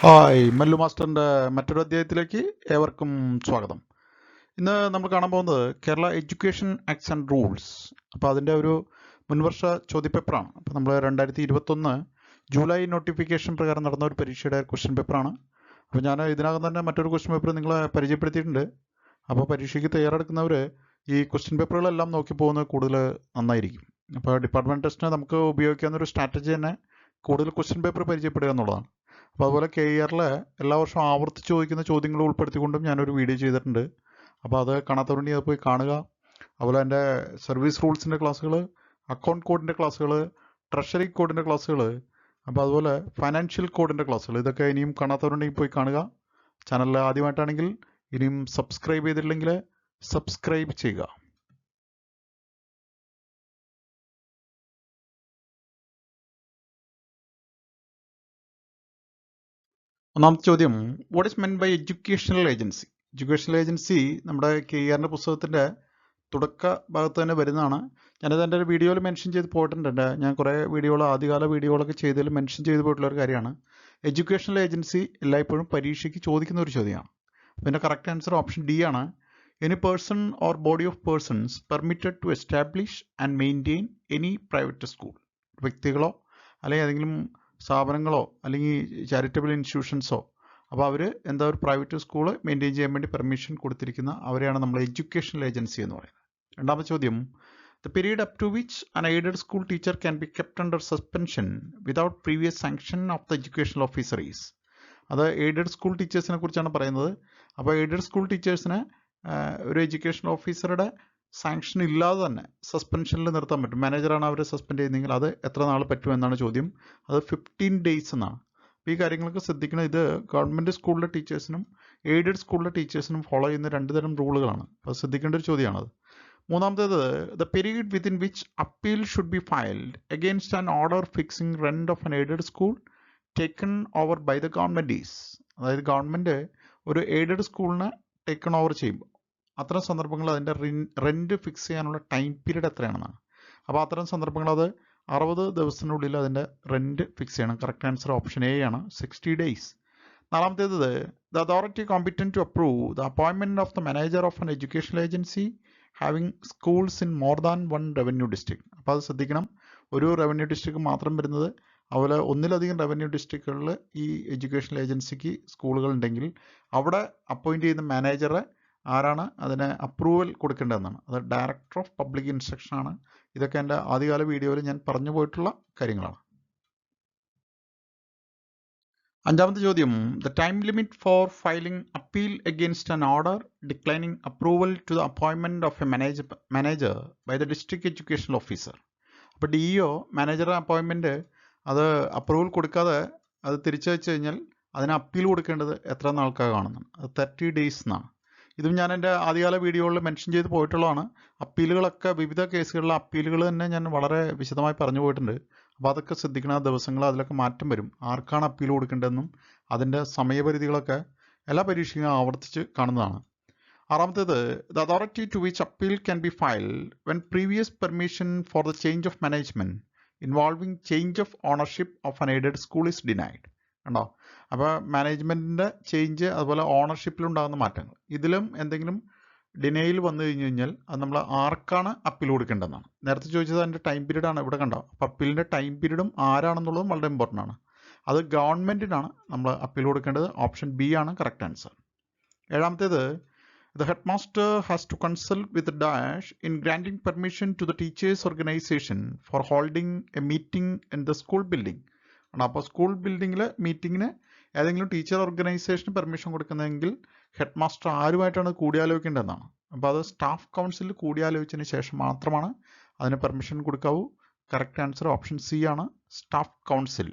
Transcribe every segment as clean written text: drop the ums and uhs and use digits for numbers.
Hi Mallu മാസ്റ്ററിൻ്റെ മറ്റൊരു അധ്യായത്തിലേക്ക് ഏവർക്കും സ്വാഗതം. ഇന്ന് നമ്മൾ കാണാൻ പോകുന്നത് Kerala education acts and rules. അപ്പോൾ അതിൻ്റെ ഒരു മുൻവർഷ ചോദ്യപേപ്പറാണ്. അപ്പോൾ നമ്മൾ 2021 ജൂലൈ നോട്ടിഫിക്കേഷൻ പ്രകാരം നടന്ന ഒരു പരീക്ഷയുടെ ക്വസ്റ്റ്യൻ പേപ്പറാണ്. അപ്പോൾ ഞാൻ ഇതിനകം തന്നെ മറ്റൊരു ക്വസ്റ്റ്യൻ പേപ്പർ നിങ്ങളെ പരിചയപ്പെടുത്തിയിട്ടുണ്ട്. അപ്പോൾ പരീക്ഷയ്ക്ക് തയ്യാറെടുക്കുന്നവർ ഈ ക്വസ്റ്റ്യൻ പേപ്പറുകളെല്ലാം നോക്കി പോകുന്നത് കൂടുതൽ നന്നായിരിക്കും. അപ്പോൾ ഡിപ്പാർട്ട്മെൻറ്റ് ടെസ്റ്റിന് നമുക്ക് ഉപയോഗിക്കാവുന്ന ഒരു സ്ട്രാറ്റജി തന്നെ കൂടുതൽ ക്വസ്റ്റ്യൻ പേപ്പർ പരിചയപ്പെടുക എന്നുള്ളതാണ്. അപ്പോൾ അതുപോലെ KERലെ എല്ലാ വർഷവും ആവർത്തിച്ച് ചോദിക്കുന്ന ചോദ്യങ്ങൾ ഉൾപ്പെടുത്തിക്കൊണ്ടും ഞാനൊരു വീഡിയോ ചെയ്തിട്ടുണ്ട്. അപ്പോൾ അത് കാണാത്തവരുണ്ടെങ്കിൽ അത് പോയി കാണുക. അതുപോലെ എൻ്റെ സർവീസ് റൂൾസിൻ്റെ ക്ലാസ്സുകൾ, അക്കൗണ്ട് കോഡിൻ്റെ ക്ലാസ്സുകൾ, ട്രഷറി കോഡിൻ്റെ ക്ലാസ്സുകൾ, അപ്പോൾ അതുപോലെ ഫൈനാൻഷ്യൽ കോഡിൻ്റെ ക്ലാസ്സുകൾ, ഇതൊക്കെ ഇനിയും കാണാത്തവരുണ്ടെങ്കിൽ പോയി കാണുക. ചാനലിൽ ആദ്യമായിട്ടാണെങ്കിൽ ഇനിയും സബ്സ്ക്രൈബ് ചെയ്തിട്ടില്ലെങ്കിൽ സബ്സ്ക്രൈബ് ചെയ്യുക. ഒന്നാമത്തെ ചോദ്യം, what is meant by educational agency? Educational agency നമ്മുടെ KERൻ്റെ പുസ്തകത്തിൻ്റെ തുടക്ക ഭാഗത്ത് തന്നെ വരുന്നതാണ്. ഞാനത് എൻ്റെ ഒരു വീഡിയോയിൽ മെൻഷൻ ചെയ്ത് പോയിട്ടുണ്ട്. ഞാൻ കുറേ ആദ്യകാല വീഡിയോകളൊക്കെ ചെയ്തതിൽ മെൻഷൻ ചെയ്ത് പോയിട്ടുള്ളൊരു കാര്യമാണ്. എഡ്യൂക്കേഷണൽ ഏജൻസി എല്ലായ്പ്പോഴും പരീക്ഷയ്ക്ക് ചോദിക്കുന്ന ഒരു ചോദ്യമാണ്. പിന്നെ കറക്റ്റ് ആൻസർ ഓപ്ഷൻ ഡി ആണ്. Any person or body of persons permitted to establish and maintain any private school. വ്യക്തികളോ അല്ലെങ്കിൽ ഏതെങ്കിലും സ്ഥാപനങ്ങളോ അല്ലെങ്കിൽ ചാരിറ്റബിൾ ഇൻസ്റ്റിറ്റ്യൂഷൻസോ, അപ്പോൾ അവർ എന്താ ഒരു പ്രൈവറ്റ് സ്കൂൾ മെയിൻറ്റെയിൻ ചെയ്യാൻ വേണ്ടി പെർമിഷൻ കൊടുത്തിരിക്കുന്ന അവരെയാണ് നമ്മൾ എഡ്യൂക്കേഷണൽ ഏജൻസി എന്ന് പറയുന്നത്. രണ്ടാമത്തെ ചോദ്യം, the period up to which unaided school teacher can be kept under suspension without previous sanction of the educational officer is. അത് എയ്ഡഡ് സ്കൂൾ ടീച്ചേഴ്സിനെ കുറിച്ചാണ് പറയുന്നത്. അപ്പോൾ എയ്ഡഡ് സ്കൂൾ ടീച്ചേഴ്സിനെ ഒരു എഡ്യൂക്കേഷൻ ഓഫീസറുടെ സാങ്ഷൻ ഇല്ലാതെ തന്നെ സസ്പെൻഷനിൽ നിർത്താൻ പറ്റും. മാനേജറാണ് അവരെ സസ്പെൻഡ് ചെയ്യുന്നതെങ്കിൽ അത് എത്ര നാൾ പറ്റുമെന്നാണ് ചോദ്യം. അത് 15 days എന്നാണ്. അപ്പോൾ ഈ കാര്യങ്ങളൊക്കെ ശ്രദ്ധിക്കണം. ഇത് ഗവൺമെൻറ് സ്കൂളിലെ ടീച്ചേഴ്സിനും എയ്ഡഡ് സ്കൂളിലെ ടീച്ചേഴ്സിനും ഫോളോ ചെയ്യുന്ന രണ്ട് തരം റൂളുകളാണ്. അപ്പോൾ ശ്രദ്ധിക്കേണ്ട ഒരു ചോദ്യമാണത്. മൂന്നാമത്തേത്, the period within which appeal should be filed against an order fixing rent of an aided school taken over by the government is. അതായത് ഗവൺമെൻറ് ഒരു എയ്ഡഡ് സ്കൂളിനെ ടേക്കൺ ഓവർ ചെയ്യുമ്പോൾ അത്തരം സന്ദർഭങ്ങൾ അതിൻ്റെ റെൻറ്റ് ഫിക്സ് ചെയ്യാനുള്ള ടൈം പീരീഡ് എത്രയാണെന്നാണ്. അപ്പോൾ അത്തരം സന്ദർഭങ്ങൾ അത് 60 ദിവസത്തിനുള്ളിൽ അതിൻ്റെ റെൻറ്റ് ഫിക്സ് ചെയ്യണം. കറക്റ്റ് ആൻസർ ഓപ്ഷൻ എ ആണ്, 60 days. നാലാമത്തേത്, the authority competent to approve the appointment of the manager of an educational agency having schools in more than 1 revenue district. അപ്പോൾ അത് ശ്രദ്ധിക്കണം. ഒരു റവന്യൂ ഡിസ്ട്രിക്ട് മാത്രം വരുന്നത്, അതുപോലെ ഒന്നിലധികം റവന്യൂ ഡിസ്ട്രിക്റ്റുകളിൽ ഈ എഡ്യൂക്കേഷണൽ ഏജൻസിക്ക് സ്കൂളുകൾ ഉണ്ടെങ്കിൽ അവിടെ അപ്പോയിൻറ്റ് ചെയ്യുന്ന മാനേജറെ ആരാണ് അതിന് അപ്രൂവൽ കൊടുക്കേണ്ടതെന്നാണ്. അത് ഡയറക്ടർ ഓഫ് പബ്ലിക് ഇൻസ്ട്രക്ഷൻ ആണ്. ഇതൊക്കെ എൻ്റെ ആദ്യകാല വീഡിയോയിൽ ഞാൻ പറഞ്ഞു പോയിട്ടുള്ള കാര്യങ്ങളാണ്. അഞ്ചാമത്തെ ചോദ്യം, the time limit for filing appeal against an order declining approval to the appointment of a manager by the district educational officer. അപ്പോൾ DEO മാനേജർ അപ്പോയിൻമെൻറ്റ് അത് അപ്രൂവൽ കൊടുക്കാതെ അത് തിരിച്ചയച്ചു കഴിഞ്ഞാൽ അതിന് അപ്പീൽ കൊടുക്കേണ്ടത് എത്ര നാൾക്കാണ് കാണുന്നത്? അത് 30 days എന്നാണ്. ഇതും ഞാൻ എൻ്റെ ആദ്യകാല വീഡിയോകളിൽ മെൻഷൻ ചെയ്ത് പോയിട്ടുള്ളതാണ്. അപ്പീലുകളൊക്കെ വിവിധ കേസുകളിലെ അപ്പീലുകൾ തന്നെ ഞാൻ വളരെ വിശദമായി പറഞ്ഞു പോയിട്ടുണ്ട്. അപ്പോൾ അതൊക്കെ ശ്രദ്ധിക്കണം. ആ ദിവസങ്ങൾ അതിലൊക്കെ മാറ്റം വരും. ആർക്കാണ് അപ്പീൽ കൊടുക്കേണ്ടതെന്നും അതിൻ്റെ സമയപരിധികളൊക്കെ എല്ലാ പരീക്ഷയും ആവർത്തിച്ച് കാണുന്നതാണ്. ആറാമത്തേത്, the authority to which appeal can be filed when previous permission for the change of management involving change of ownership of an aided school is denied. കണ്ടോ? അപ്പോൾ മാനേജ്മെൻറ്റിൻ്റെ ചേഞ്ച്, അതുപോലെ ഓണർഷിപ്പിലുണ്ടാകുന്ന മാറ്റങ്ങൾ, ഇതിലും എന്തെങ്കിലും ഡിനൈൽ വന്നു കഴിഞ്ഞ് കഴിഞ്ഞാൽ അത് നമ്മൾ ആർക്കാണ് അപ്പീൽ കൊടുക്കേണ്ടതെന്നാണ്. നേരത്തെ ചോദിച്ചത് അതിൻ്റെ ടൈം പീരീഡാണ്. ഇവിടെ കണ്ടോ? അപ്പോൾ അപ്പീലിൻ്റെ ടൈം പീരീഡും ആരാണെന്നുള്ളതും വളരെ ഇമ്പോർട്ടൻ്റ് ആണ്. അത് ഗവൺമെൻറ്റിനാണ് നമ്മൾ അപ്പീൽ കൊടുക്കേണ്ടത്. ഓപ്ഷൻ ബി ആണ് കറക്റ്റ് ആൻസർ. ഏഴാമത്തേത്, the headmaster has to consult with the dash in granting permission to the teachers organization for holding a meeting in the school building. അപ്പോൾ സ്കൂൾ ബിൽഡിങ്ങിൽ മീറ്റിങ്ങിന് ഏതെങ്കിലും ടീച്ചർ ഓർഗനൈസേഷന് പെർമിഷൻ കൊടുക്കുന്നതെങ്കിൽ ഹെഡ്മാസ്റ്റർ ആരുമായിട്ടാണ് കൂടിയാലോചിക്കേണ്ടതെന്നാണ്. അപ്പോൾ അത് staff കൗൺസിലിൽ കൂടിയാലോചിച്ചതിന് ശേഷം മാത്രമാണ് അതിന് പെർമിഷൻ കൊടുക്കാവൂ. കറക്റ്റ് ആൻസർ ഓപ്ഷൻ സി ആണ്, സ്റ്റാഫ് കൗൺസിൽ.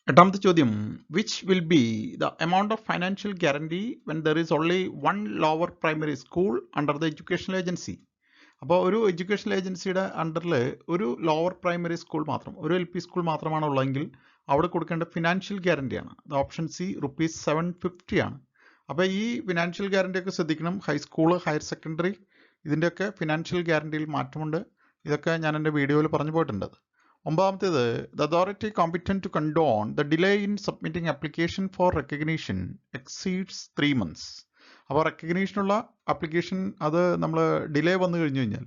എട്ടാമത്തെ ചോദ്യം, which will be the amount of financial guarantee when there is only 1 lower primary school under the educational agency. അപ്പോൾ ഒരു എഡ്യൂക്കേഷണൽ ഏജൻസിയുടെ അണ്ടറിൽ ഒരു ലോവർ പ്രൈമറി സ്കൂൾ മാത്രം, ഒരു LP സ്കൂൾ മാത്രമാണ് ഉള്ളതെങ്കിൽ അവിടെ കൊടുക്കേണ്ട ഫിനാൻഷ്യൽ ഗ്യാരണ്ടിയാണ്. അത് ഓപ്ഷൻ സി, ₹750 ആണ്. അപ്പോൾ ഈ ഫിനാൻഷ്യൽ ഗ്യാരണ്ടിയൊക്കെ ശ്രദ്ധിക്കണം. ഹൈസ്കൂൾ, ഹയർ സെക്കൻഡറി, ഇതിൻ്റെയൊക്കെ ഫിനാൻഷ്യൽ ഗ്യാരണ്ടിയിൽ മാറ്റമുണ്ട്. ഇതൊക്കെ ഞാൻ എൻ്റെ വീഡിയോയിൽ പറഞ്ഞു പോയിട്ടുണ്ട്. ഒമ്പതാമത്തേത് the authority competent to condone the delay in submitting application for recognition exceeds 3 months. അപ്പോൾ റെക്കഗ്നീഷനുള്ള ആപ്ലിക്കേഷൻ അത് നമ്മൾ ഡിലേ വന്നു കഴിഞ്ഞു കഴിഞ്ഞാൽ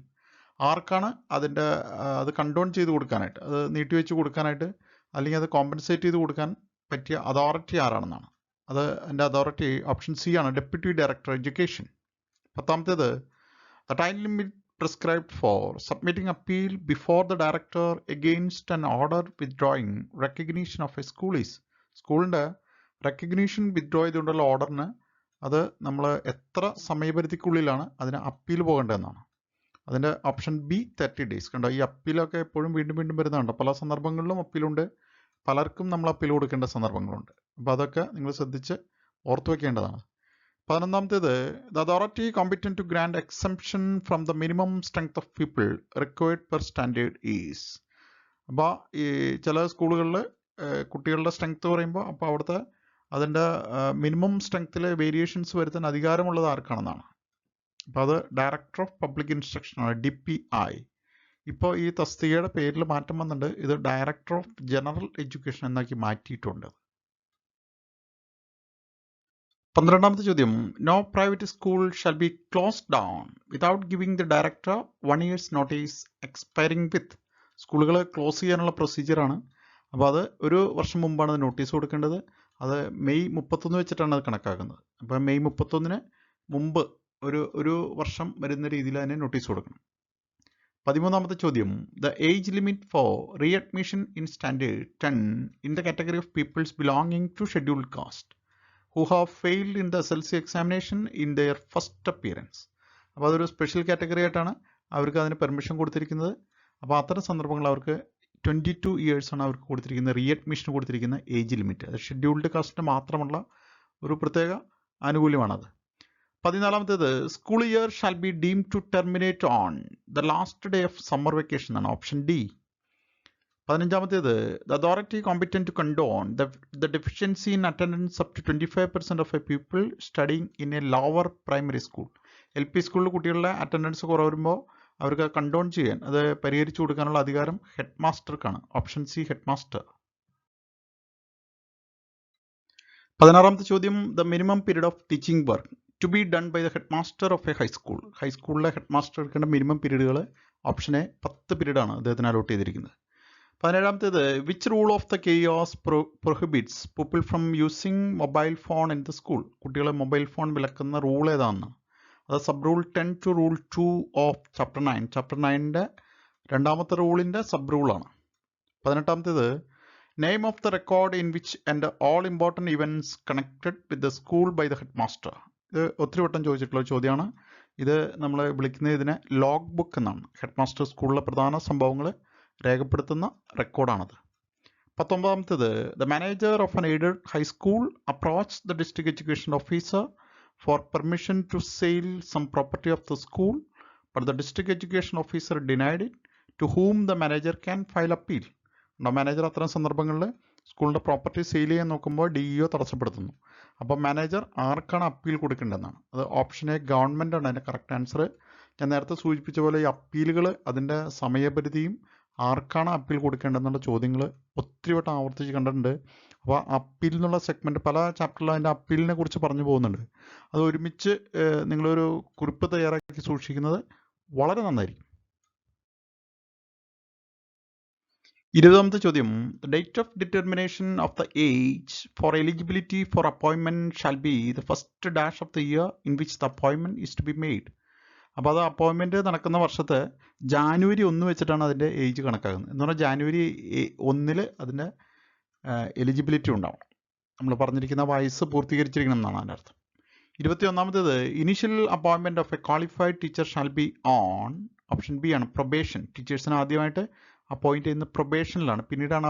ആർക്കാണ് അതിൻ്റെ അത് കണ്ടോൺ ചെയ്ത് കൊടുക്കാനായിട്ട്, അത് നീട്ടിവെച്ച് കൊടുക്കാനായിട്ട് അല്ലെങ്കിൽ അത് കോമ്പൻസേറ്റ് ചെയ്ത് കൊടുക്കാൻ പറ്റിയ അതോറിറ്റി ആരാണെന്നാണ്. അത് എൻ്റെ അതോറിറ്റി ഓപ്ഷൻ സി ആണ്, ഡെപ്യൂട്ടി ഡയറക്ടർ എഡ്യൂക്കേഷൻ. പത്താമത്തേത് the time limit prescribed for submitting appeal before the director against an order withdrawing recognition of a school is. സ്കൂളിൻ്റെ റെക്കഗ്നീഷൻ വിത്ഡ്രോ ചെയ്തുകൊണ്ടുള്ള ഓർഡറിന് അത് നമ്മൾ എത്ര സമയപരിധിക്കുള്ളിലാണ് അതിന് അപ്പീൽ പോകേണ്ടതെന്നാണ്. അതിൻ്റെ ഓപ്ഷൻ ബി 30 days. കണ്ടോ, ഈ അപ്പീലൊക്കെ എപ്പോഴും വീണ്ടും വീണ്ടും വരുന്നുണ്ട്. പല സന്ദർഭങ്ങളിലും അപ്പീലുണ്ട്, പലർക്കും നമ്മൾ അപ്പീൽ കൊടുക്കേണ്ട സന്ദർഭങ്ങളുണ്ട്. അപ്പോൾ അതൊക്കെ നിങ്ങൾ ശ്രദ്ധിച്ച് ഓർത്തു വയ്ക്കേണ്ടതാണ്. 11ാമത്തേത് the authority competent to grant exemption from the minimum strength of people required per standard is. അപ്പോൾ ഈ ചില സ്കൂളുകളിൽ കുട്ടികളുടെ സ്ട്രെങ്ത് പറയുമ്പോൾ അപ്പോൾ അവിടുത്തെ അതിൻ്റെ മിനിമം സ്ട്രെങ്ത്തിൽ വേരിയേഷൻസ് വരുത്താൻ അധികാരമുള്ളത് ആർക്കാണെന്നാണ്. അപ്പോൾ അത് ഡയറക്ടർ ഓഫ് പബ്ലിക് ഇൻസ്ട്രക്ഷനാണ്, DPI. ഇപ്പോൾ ഈ തസ്തികയുടെ പേരിൽ മാറ്റം വന്നിട്ടുണ്ട്, ഇത് ഡയറക്ടർ ഓഫ് ജനറൽ എഡ്യൂക്കേഷൻ എന്നാക്കി മാറ്റിയിട്ടുണ്ട്. 12ാമത്തെ ചോദ്യം no private school shall be closed down without giving the director 1 year's notice expiring with. സ്കൂളുകൾ ക്ലോസ് ചെയ്യാനുള്ള പ്രൊസീജിയറാണ്. അപ്പോൾ അത് 1 വർഷം മുമ്പാണ് അത് നോട്ടീസ് കൊടുക്കേണ്ടത്. അത് മെയ് 31 വെച്ചിട്ടാണ് അത് കണക്കാക്കുന്നത്. അപ്പോൾ മെയ് 31 മുമ്പ് ഒരു വർഷം വരുന്ന രീതിയിൽ അതിന് നോട്ടീസ് കൊടുക്കണം. 13ാമത്തെ ചോദ്യം the age limit for re admission in standard 10 in the category of peoples belonging to scheduled caste who have failed in the SLC examination in their first appearance. അപ്പോൾ അതൊരു സ്പെഷ്യൽ കാറ്റഗറി ആയിട്ടാണ് അവർക്ക് അതിന് permission കൊടുത്തിരിക്കുന്നത്. അപ്പോൾ അത്തരം സന്ദർഭങ്ങൾ അവർക്ക് 22 years ആണ് അവർക്ക് കൊടുത്തിരിക്കുന്ന റീ അഡ്മിഷൻ കൊടുത്തിരിക്കുന്ന ഏജ് ലിമിറ്റ്. അത് ഷെഡ്യൂൾഡ് കാസ്റ്റിന് മാത്രമുള്ള ഒരു പ്രത്യേക ആനുകൂല്യമാണത്. 14ാമത്തേത് school year shall be deem to terminate on the last day of summer vacation ആണ്, ഓപ്ഷൻ ഡി. 15ാമത്തേത് the authority competent to condone the deficiency in attendance up to 25% of a people studying in a lower primary school. LP സ്കൂളിൽ കുട്ടികളുടെ attendance കുറവ് വരുമ്പോൾ അവർക്ക് കണ്ടോൺ ചെയ്യാൻ, അത് പരിഹരിച്ചു കൊടുക്കാനുള്ള അധികാരം ഹെഡ് മാസ്റ്റർക്കാണ്, ഓപ്ഷൻ സി ഹെഡ്മാസ്റ്റർ. 16ാമത്തെ ചോദ്യം the minimum period of teaching work to be done by the headmaster of a high school. ഹൈസ്കൂളിലെ ഹെഡ്മാസ്റ്റർ എടുക്കേണ്ട മിനിമം പീരീഡുകൾ ഓപ്ഷൻ എ 10 പീരീഡാണ് അദ്ദേഹത്തിന് അലോട്ട് ചെയ്തിരിക്കുന്നത്. 17ാമത്തേത് which rule of the chaos prohibits people from using mobile phone in the school. കുട്ടികളെ mobile phone വിലക്കുന്ന rule ഏതാണെന്ന്. അത് sub rule 10 to rule 2 of chapter 9. Chapter 9ൻ്റെ 2ാമത്തെ റൂളിൻ്റെ സബ് റൂളാണ്. 18ാമത്തേത് name of the record in which and all important events connected with the school by the head master. ഇത് ഒത്തിരി വട്ടം ചോദിച്ചിട്ടുള്ള ചോദ്യമാണ്. ഇത് നമ്മൾ വിളിക്കുന്നത് ഇതിനെ ലോഗ് ബുക്ക് എന്നാണ്. ഹെഡ് മാസ്റ്റർ സ്കൂളിലെ പ്രധാന സംഭവങ്ങൾ രേഖപ്പെടുത്തുന്ന റെക്കോർഡാണത്. 19ാമത്തേത് the manager of an aided high school approach the district education officer for permission to sale some property of the school but the district education officer denied it to whom the manager can file appeal. Manager അത്തരം സന്ദർഭങ്ങളിൽ സ്കൂളിൻ്റെ property sale ചെയ്യാൻ നോക്കുമ്പോൾ DEO തടസ്സപ്പെടുത്തുന്നു. അപ്പോൾ manager ആർക്കാണ് appeal കൊടുക്കേണ്ടതെന്നാണ്. അത് option A government ആണ് അതിൻ്റെ കറക്റ്റ് ആൻസർ. ഞാൻ നേരത്തെ സൂചിപ്പിച്ച പോലെ ഈ അപ്പീലുകൾ അതിൻ്റെ സമയപരിധിയും ആർക്കാണ് അപ്പീൽ കൊടുക്കേണ്ടതെന്നുള്ള ചോദ്യങ്ങൾ ഒത്തിരി വട്ടം ആവർത്തിച്ച് കണ്ടിട്ടുണ്ട്. അപ്പോൾ അപ്പീൽ എന്നുള്ള സെഗ്മെൻറ്റ് പല ചാപ്റ്ററിലും അതിൻ്റെ അപ്പീലിനെ കുറിച്ച് പറഞ്ഞു പോകുന്നുണ്ട്. അത് ഒരുമിച്ച് നിങ്ങളൊരു കുറിപ്പ് തയ്യാറാക്കി സൂക്ഷിക്കുന്നത് വളരെ നന്നായിരിക്കും. 20ാമത്തെ ചോദ്യം date of determination of the age for eligibility for appointment shall be the first dash of the year in which the appointment is to be made. അപ്പോൾ അത് അപ്പോയിൻമെൻറ്റ് നടക്കുന്ന വർഷത്തെ ജാനുവരി 1 വെച്ചിട്ടാണ് അതിൻ്റെ ഏജ് കണക്കാക്കുന്നത്. എന്ന് പറഞ്ഞാൽ ജാനുവരി 1 അതിൻ്റെ എലിജിബിലിറ്റി ഉണ്ടാവണം. നമ്മൾ പറഞ്ഞിരിക്കുന്ന വയസ്സ് പൂർത്തീകരിച്ചിരിക്കണം എന്നാണ് അതിൻ്റെ അർത്ഥം. 21ാമത്തേത് initial appointment of a qualified teacher shall be on, option B ആണ് പ്രൊബേഷൻ. ടീച്ചേഴ്സിന് ആദ്യമായിട്ട് അപ്പോയിൻറ്റ് ചെയ്യുന്ന പ്രൊബേഷനിലാണ്, പിന്നീടാണ്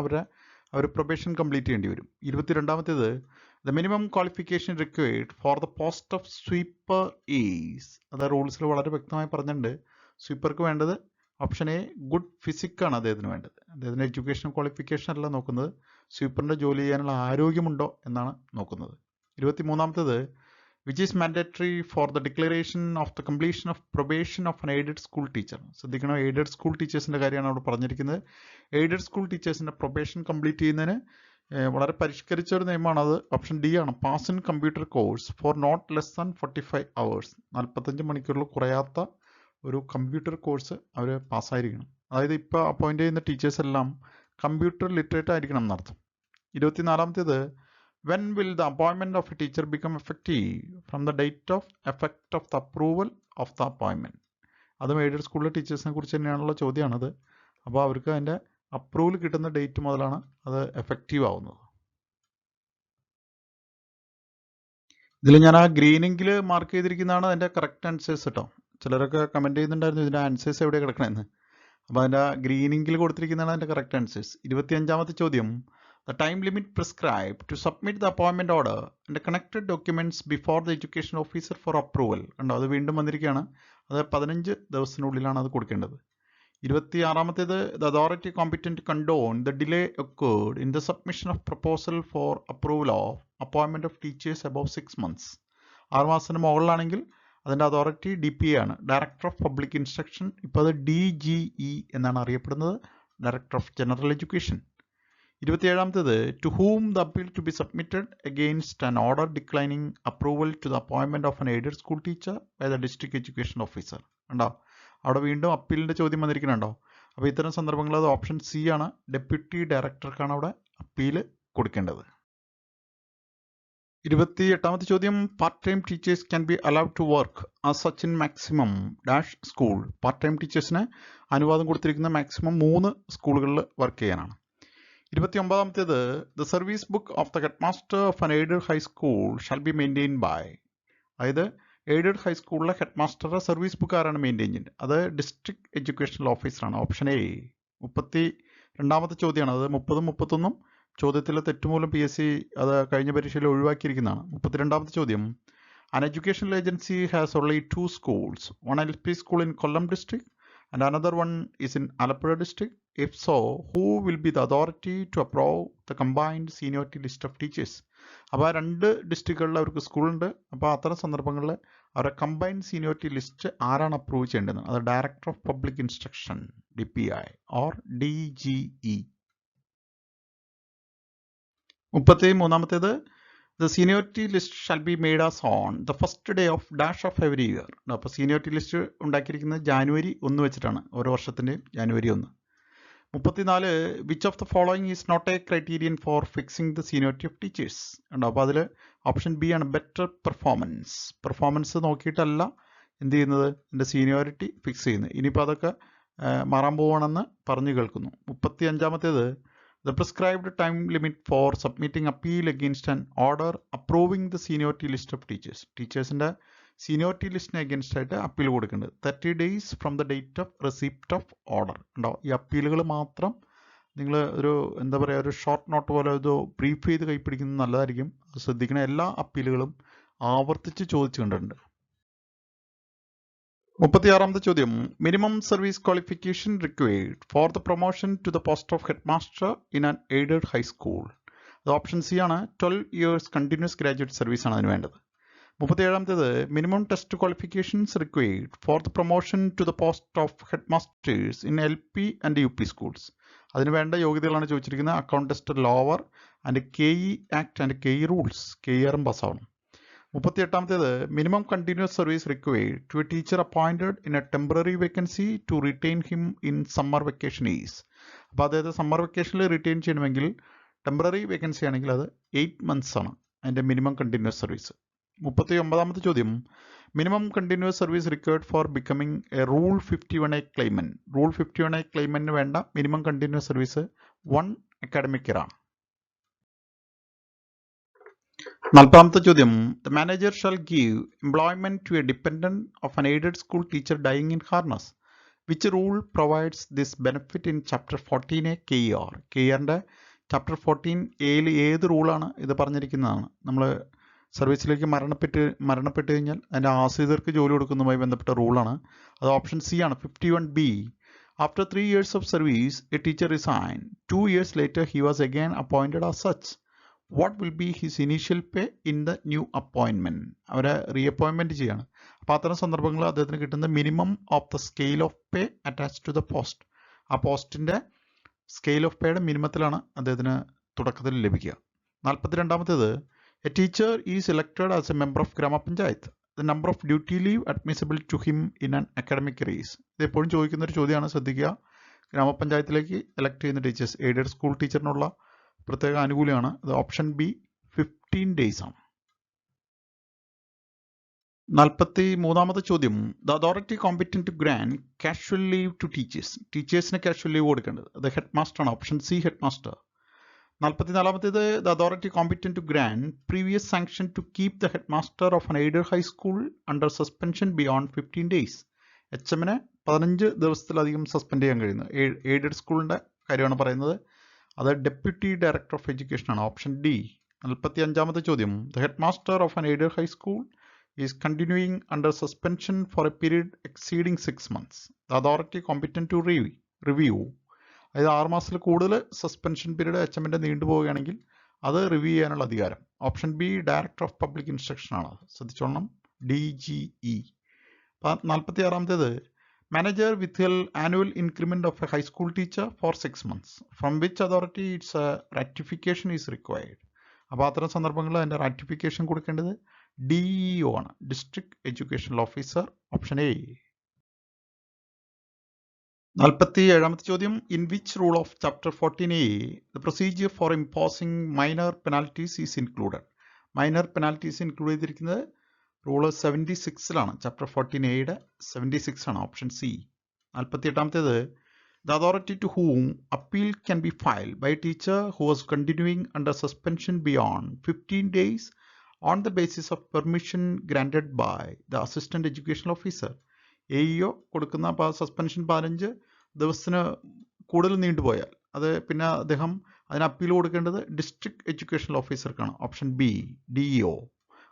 അവർ പ്രൊബേഷൻ കംപ്ലീറ്റ് ചെയ്യേണ്ടി വരും. 22ാമത്തേത് the minimum qualification required for the post of sweeper is. അത് റൂൾസിൽ വളരെ വ്യക്തമായി പറഞ്ഞിട്ടുണ്ട്. സ്വീപ്പർക്ക് വേണ്ടത് ഓപ്ഷൻ എ ഗുഡ് ഫിസിക്കാണ് അദ്ദേഹത്തിന് വേണ്ടത്. അദ്ദേഹത്തിൻ്റെ എഡ്യൂക്കേഷൻ ക്വാളിഫിക്കേഷൻ അല്ല നോക്കുന്നത്, സ്വീപ്പറിൻ്റെ ജോലി ചെയ്യാനുള്ള ആരോഗ്യമുണ്ടോ എന്നാണ് നോക്കുന്നത്. 23ാമത്തേത് which is mandatory for the declaration of the completion of probation of an aided school teacher. ശ്രദ്ധിക്കണം, എയ്ഡഡ് സ്കൂൾ ടീച്ചേഴ്സിൻ്റെ കാര്യമാണ് അവിടെ പറഞ്ഞിരിക്കുന്നത്. എയ്ഡഡ് സ്കൂൾ ടീച്ചേഴ്സിൻ്റെ പ്രൊബേഷൻ കംപ്ലീറ്റ് ചെയ്യുന്നതിന് വളരെ പരിഷ്കരിച്ച ഒരു നിയമമാണ് അത്. ഓപ്ഷൻ ഡി ആണ്. Pass in computer course for not less than 45 hours. 45 മണിക്കൂറിൽ കുറയാത്ത ഒരു കമ്പ്യൂട്ടർ കോഴ്സ് അവർ പാസ്സായിരിക്കണം. അതായത് ഇപ്പോൾ അപ്പോയിൻ്റ് ചെയ്യുന്ന ടീച്ചേഴ്സ് എല്ലാം കമ്പ്യൂട്ടർ ലിറ്ററേറ്റ് ആയിരിക്കണം എന്നർത്ഥം. 24ാമത്തേത്, when will the appointment of a teacher become effective? From the date of effect of the approval of the appointment. അതും എയ്ഡഡ് സ്കൂളിലെ ടീച്ചേഴ്സിനെ കുറിച്ച് തന്നെയാണുള്ള ചോദ്യമാണത്. അപ്പോൾ അവർക്ക് അതിൻ്റെ അപ്രൂവൽ കിട്ടുന്ന ഡേറ്റ് മുതലാണ് അത് എഫക്റ്റീവ് ആവുന്നത്. ഇതിൽ ഞാൻ ആ ഗ്രീനിങ്കിൽ മാർക്ക് ചെയ്തിരിക്കുന്നതാണ് അതിൻ്റെ കറക്റ്റ് ആൻസേഴ്സ് കേട്ടോ. ചിലരൊക്കെ കമൻറ്റ് ചെയ്യുന്നുണ്ടായിരുന്നു ഇതിൻ്റെ ആൻസേഴ്സ് എവിടെ കിടക്കണമെന്ന്. അപ്പോൾ അതിൻ്റെ ഗ്രീനിങ്കിൽ കൊടുത്തിരിക്കുന്നതാണ് അതിൻ്റെ കറക്റ്റ് ആൻസേഴ്സ്. 25ാമത്തെ ചോദ്യം, the time limit prescribed to submit the appointment order and the connected documents before the education officer for approval. കണ്ടോ, അത് വീണ്ടും വന്നിരിക്കുകയാണ്. അത് 15 ദിവസത്തിനുള്ളിലാണ് അത് കൊടുക്കേണ്ടത്. 26ാമത്തേത്, the authority competent to condone the delay occurred in the submission of proposal for approval of appointment of teachers above 6 months. 6 മാസത്തിന് മുകളിലാണെങ്കിൽ അതിൻ്റെ അതോറിറ്റി DPA ആണ്, ഡയറക്ടർ ഓഫ് പബ്ലിക് ഇൻസ്ട്രക്ഷൻ. ഇപ്പോൾ അത് DGE എന്നാണ് അറിയപ്പെടുന്നത്, ഡയറക്ടർ ഓഫ് ജനറൽ എഡ്യൂക്കേഷൻ. 27ാമത്തേത്, to whom the appeal to be submitted against an order declining approval to the appointment of an aided school teacher by the district education officer. ഉണ്ടോ, അവിടെ വീണ്ടും അപ്പീലിൻ്റെ ചോദ്യം വന്നിരിക്കുന്നുണ്ടോ. അപ്പോൾ ഇത്തരം സന്ദർഭങ്ങളിൽ അത് ഓപ്ഷൻ സി ആണ്, ഡെപ്യൂട്ടി ഡയറക്ടർക്കാണ് അവിടെ അപ്പീൽ കൊടുക്കേണ്ടത്. 28ാമത്തെ ചോദ്യം, part time teachers can be allowed to work as such in maximum dash school. Part time ടീച്ചേഴ്സിന് അനുവാദം കൊടുത്തിരിക്കുന്ന മാക്സിമം 3 സ്കൂളുകളിൽ വർക്ക് ചെയ്യാനാണ്. 29ാമത്തേത്, the service book of the headmaster of an aided high school shall be maintained by. അതായത് aided ഹൈസ്കൂളിലെ ഹെഡ്മാസ്റ്ററുടെ service book ആരാണ് maintain ചെയ്യുന്നത്? അത് ഡിസ്ട്രിക്ട് എഡ്യൂക്കേഷണൽ ഓഫീസറാണ്, ഓപ്ഷൻ എ. 32ാമത്തെ ചോദ്യമാണ്. അത് 30ഉം 31ഉം ചോദ്യത്തിലെ തെറ്റുമൂലം PSC അത് കഴിഞ്ഞ പരീക്ഷയിൽ ഒഴിവാക്കിയിരിക്കുന്നതാണ്. 32ാമത്തെ ചോദ്യം, an educational agency has only 2 schools, one LP school in Kollam district and another one is in Alappuzha district. If so, who will be the authority to approve the combined seniority list of teachers? അപ്പോൾ 2 ഡിസ്ട്രിക്റ്റുകളിൽ അവർക്ക് സ്കൂളുണ്ട്. അപ്പോൾ അത്തരം സന്ദർഭങ്ങളിൽ അവരുടെ combined seniority list ആരാണ് approve ചെയ്യേണ്ടത്? അത് director of public instruction DPI or DGE. 33ാമത്തേത്, the seniority list shall be made as on the first day of dash of every year. അപ്പോൾ സീനിയോറിറ്റി ലിസ്റ്റ് ഉണ്ടാക്കിയിരിക്കുന്നത് ജാനുവരി 1 വെച്ചിട്ടാണ്, ഓരോ വർഷത്തിൻ്റെയും January 1. 34, which of the following is not a criterion for fixing the seniority of teachers? ഉണ്ടോ, അപ്പോൾ അതിൽ option B ആണ്, better performance നോക്കിയിട്ടല്ല എന്ത് ചെയ്യുന്നത്, എൻ്റെ സീനിയോറിറ്റി ഫിക്സ് ചെയ്യുന്നത്. ഇനിയിപ്പോൾ അതൊക്കെ മാറാൻ പോവുകയാണെന്ന് പറഞ്ഞു കേൾക്കുന്നു. 35ാമത്തേത്, the prescribed time limit for submitting appeal against an order approving the seniority list of teachers. ടീച്ചേഴ്സിൻ്റെ സീനിയോറിറ്റി ലിസ്റ്റിന് അഗേൻസ്റ്റ് ആയിട്ട് അപ്പീൽ കൊടുക്കേണ്ടത് 30 days from the date of receipt of order. ഉണ്ടോ, ഈ അപ്പീലുകൾ മാത്രം നിങ്ങൾ ഒരു എന്താ പറയുക, ഒരു ഷോർട്ട് നോട്ട് പോലെ ഇത് ബ്രീഫ് ചെയ്ത് കൈപ്പിടിക്കുന്നത് നല്ലതായിരിക്കും. ശ്രദ്ധിക്കുന്ന എല്ലാ അപ്പീലുകളും ആവർത്തിച്ച് ചോദിച്ചു കണ്ടിട്ടുണ്ട്. 36ാമത്തെ ചോദ്യം, minimum service qualification required for the promotion to the post of headmaster in an aided high school. അത് ഓപ്ഷൻ സി ആണ്, 12 years കണ്ടിന്യൂസ് ഗ്രാജുവേറ്റ് സർവീസ് ആണ് അതിന് വേണ്ടത്. 37ാമത്തേത്, minimum test qualifications required for the promotion to the post of headmasters in LP and UP schools. അതിന് വേണ്ട യോഗ്യതകളാണ് ചോദിച്ചിരിക്കുന്നത്. Account test lower and KE act and KE rules, KERM പാസ്സാവണം. 38ാമത്തേത്, minimum continuous service required to a teacher appointed in a temporary vacancy to retain him in summer vacation is. അപ്പോൾ അതായത് summer വെക്കേഷനിൽ retain ചെയ്യണമെങ്കിൽ temporary vacancy ആണെങ്കിൽ അത് 8 months ആണ് അതിൻ്റെ മിനിമം കണ്ടിന്യൂസ് സർവീസ്. 39ാമത്തെ ചോദ്യം, minimum continuous service required for becoming a rule 51A claimant. Rule 51A ക്ലെയിമന് വേണ്ട minimum continuous service 1 academic year ആണ്. 40ാമത്തെ ചോദ്യം, the manager shall give employment to a dependent of an aided school teacher dying in harness. Which rule provides this benefit in chapter 14A KER? KERൻ്റെ chapter 14A ഏത് റൂളാണ് ഇത് പറഞ്ഞിരിക്കുന്നതാണ്? നമ്മൾ സർവീസിലേക്ക് മരണപ്പെട്ട് കഴിഞ്ഞാൽ അതിൻ്റെ ആശ്രിതർക്ക് ജോലി കൊടുക്കുന്നതുമായി ബന്ധപ്പെട്ട റൂളാണ്. അത് ഓപ്ഷൻ സി ആണ്, 51B. After 3 years of service, a teacher resigned. 2 years later, he was again appointed as such. What will be his initial pay in the new appointment? അവരെ റീഅപ്പോയിൻമെൻറ്റ് ചെയ്യാണ്. അപ്പോൾ അത്തരം സന്ദർഭങ്ങളിൽ അദ്ദേഹത്തിന് കിട്ടുന്ന minimum of the scale of pay attach to the post. ആ പോസ്റ്റിൻ്റെ scale of പേയുടെ മിനിമത്തിലാണ് അദ്ദേഹത്തിന് തുടക്കത്തിൽ ലഭിക്കുക. 42ാമത്തേത്, a teacher is elected as a member of grama panchayat. The number of duty leave admissible to him in an academic race. ഇത് എപ്പോഴും ചോദിക്കുന്ന ഒരു ചോദ്യമാണ്, ശ്രദ്ധിക്കുക. ഗ്രാമപഞ്ചായത്തിലേക്ക് എലക്ട് ചെയ്യുന്ന ടീച്ചേഴ്സ്, എയ്ഡഡ് സ്കൂൾ ടീച്ചറിനുള്ള പ്രത്യേക ആനുകൂല്യമാണ്. അത് ഓപ്ഷൻ ബി 15 days ആണ്. 43ാമത്തെ ചോദ്യം, the authority competent to grant casual leave to teachers. ടീച്ചേഴ്സിന് കാഷ്വൽ ലീവ് കൊടുക്കേണ്ടത് അത് ഹെഡ്മാസ്റ്റർ ആണ്. Option C headmaster. 44ാമത്തേത്, the authority competent to grant previous sanction to keep the headmaster of an aided high school under suspension beyond 15 days. HM-നെ 15 ദിവസത്തിലധികം suspend ചെയ്യാൻ കഴിയുന്നത്. Aided സ്കൂളിൻ്റെ കാര്യമാണ് പറയുന്നത്. അത് ഡെപ്യൂട്ടി ഡയറക്ടർ ഓഫ് എഡ്യൂക്കേഷൻ ആണ്. Option D. 45ാമത്തെ ചോദ്യം, the headmaster of an aided high school is continuing under suspension for a period exceeding 6 months. The authority competent to review. അതായത് 6 മാസത്തിൽ കൂടുതൽ സസ്പെൻഷൻ പീരീഡ് HM-ൻ്റെ നീണ്ടുപോവുകയാണെങ്കിൽ അത് റിവ്യൂ ചെയ്യാനുള്ള അധികാരം. Option B director of public instruction ആണ്. ശ്രദ്ധിച്ചോളണം, DGE. 46ാമത്തേത്, manager with annual increment of a high school teacher for 6 months. From which authority its ratification is required. അപ്പോൾ അത്തരം സന്ദർഭങ്ങളിൽ അതിൻ്റെ റാറ്റിഫിക്കേഷൻ കൊടുക്കേണ്ടത് DEO ആണ്, district educational officer. Option A. 47ാമത്തെ ചോദ്യം, in which rule of chapter 14A the procedure for imposing minor penalties is included. Minor penalties include ചെയ്തിരിക്കുന്നത് rule 76-ലാണ്. ചാപ്റ്റർ 14A-യുടെ 76 ആണ്. Option C. 48ാമത്തേത്, the authority to whom appeal can be filed by teacher who was continuing under suspension beyond 15 days on the basis of permission granted by the assistant education officer. AEO കൊടുക്കുന്ന suspension 15 ദിവസത്തിന് കൂടുതൽ നീണ്ടുപോയാൽ അത് പിന്നെ അദ്ദേഹം അതിന് appeal കൊടുക്കേണ്ടത് district education ഓഫീസർക്കാണ്. Option B DEO.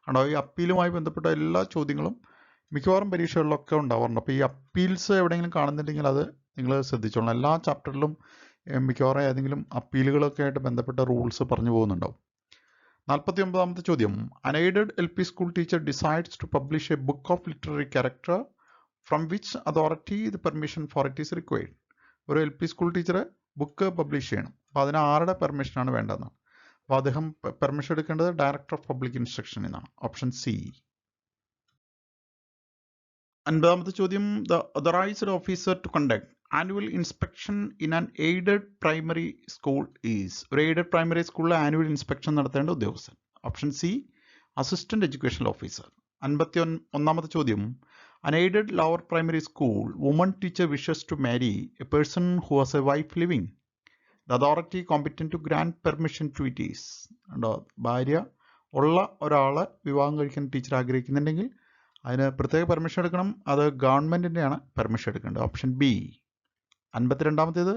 കണ്ടോ, ഈ അപ്പീലുമായി ബന്ധപ്പെട്ട എല്ലാ ചോദ്യങ്ങളും മിക്കവാറും പരീക്ഷകളിലൊക്കെ ഉണ്ടാവാറുണ്ട്. അപ്പോൾ ഈ അപ്പീൽസ് എവിടെയെങ്കിലും കാണുന്നുണ്ടെങ്കിൽ അത് നിങ്ങൾ ശ്രദ്ധിച്ചോളണം. എല്ലാ ചാപ്റ്ററിലും മിക്കവാറും ഏതെങ്കിലും അപ്പീലുകളൊക്കെ ആയിട്ട് ബന്ധപ്പെട്ട റൂൾസ് പറഞ്ഞു പോകുന്നുണ്ടാവും. 49ാമത്തെ ചോദ്യം, unaided LP school teacher decides to publish a book of literary character from which authority the permission for it is required. ഒരു LP school teacher book publish ചെയ്യണം. അപ്പോൾ അതിന് ആരുടെ പെർമിഷനാണ് വേണ്ടതെന്നാണ്. അപ്പോൾ അദ്ദേഹം പെർമിഷൻ എടുക്കേണ്ടത് ഡയറക്ടർ ഓഫ് പബ്ലിക് ഇൻസ്ട്രക്ഷൻ എന്നാണ്. Option C. 50ാമത്തെ ചോദ്യം, the authorised officer to conduct annual inspection in an aided primary school is. ഒരു എയ്ഡഡ് പ്രൈമറി സ്കൂളിലെ ആനുവൽ ഇൻസ്പെക്ഷൻ നടത്തേണ്ട ഉദ്യോഗസ്ഥൻ. Option C assistant education officer. 51ാമത്തെ ചോദ്യം, an aided lower primary school woman teacher wishes to marry a person who has a wife living. The authority competent to grant permission to it is. ഭാര്യ ഉള്ള ഒരാളെ വിവാഹം കഴിക്കാൻ teacher ആഗ്രഹിക്കുന്നുണ്ടെങ്കിൽ അതിന് പ്രത്യേക പെർമിഷൻ എടുക്കണം. അത് ഗവൺമെൻറ്റിൻ്റെയാണ് പെർമിഷൻ എടുക്കേണ്ടത്. Option B. 52ാമത്തേത്,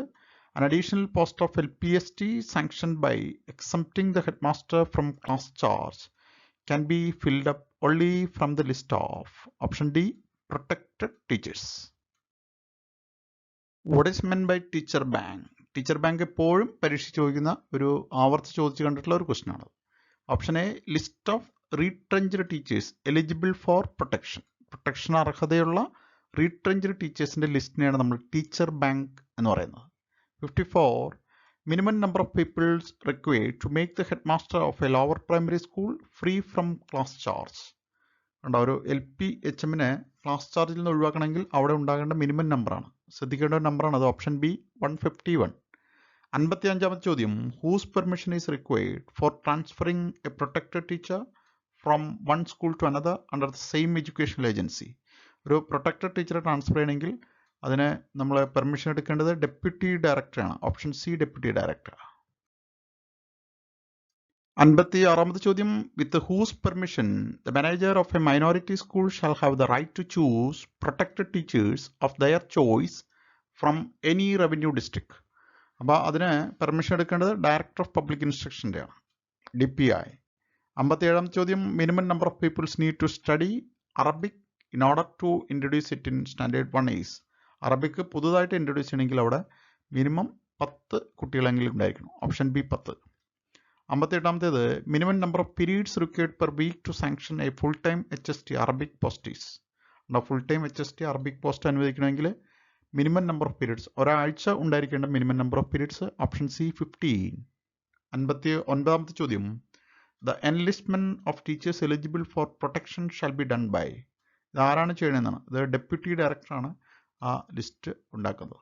an additional post of LPST sanctioned by exempting the headmaster from class charge can be filled up only from the list of. Option D protected teachers. What is meant by teacher bank? Teacher bank എപ്പോഴും പരീക്ഷ ചോദിക്കുന്ന ഒരു ആവർത്തി ചോദിച്ചു കണ്ടിട്ടുള്ള ഒരു question ആണ്. Option A, list of retrenched teachers eligible for protection. Protection അർഹതയുള്ള റീട്രെഞ്ച്ഡ് ടീച്ചേഴ്സിൻ്റെ ലിസ്റ്റിനെയാണ് നമ്മൾ ടീച്ചർ ബാങ്ക് എന്ന് പറയുന്നത്. 54, minimum number of pupils required to make the headmaster of a lower primary school free from class charge. കണ്ടോ, ഒരു LP HM-നെ class ചാർജിൽ നിന്ന് ഒഴിവാക്കണമെങ്കിൽ അവിടെ ഉണ്ടാകേണ്ട മിനിമം നമ്പറാണ്, ശ്രദ്ധിക്കേണ്ട ഒരു നമ്പറാണ് അത്. Option B 151. 55ാമത്തെ ചോദ്യം, whose permission is required for transferring a protected teacher from one school to another under the same educational agency. ഒരു പ്രൊട്ടക്റ്റഡ് ടീച്ചറെ ട്രാൻസ്ഫർ ചെയ്യണമെങ്കിൽ അതിന് നമ്മൾ പെർമിഷൻ എടുക്കേണ്ടത് ഡെപ്യൂട്ടി ഡയറക്ടറാണ്. Option C deputy director. 56ാമത്തെ ചോദ്യം, with whose permission the manager of a minority school shall have the right to choose protected teachers of their choice from any revenue district. അപ്പോൾ അതിന് permission എടുക്കേണ്ടത് director of public ഇൻസ്ട്രക്ഷൻ്റെയാണ്, DPI. 57ാമത്തെ ചോദ്യം, minimum number of pupils need to study Arabic in order to introduce it in standard 1 is. Arabic പുതുതായിട്ട് introduce ചെയ്യണമെങ്കിൽ അവിടെ minimum 10 കുട്ടികളെങ്കിലും ഉണ്ടായിരിക്കണം. Option B 10. 58ാമത്തേത് minimum number of periods required per week to sanction a full time HST Arabic post is. Full time HST Arabic post അനുവദിക്കണമെങ്കിൽ minimum number of periods ഒരാഴ്ച ഉണ്ടായിരിക്കേണ്ട minimum number of periods option C 15. 59ാമത്തെ ചോദ്യം the enlistment of teachers eligible for protection shall be done by. ഇത് ആരാണ് ചെയ്യണമെന്നാണ്. ഇത് deputy ഡയറക്ടറാണ് ആ ലിസ്റ്റ് ഉണ്ടാക്കുന്നത്.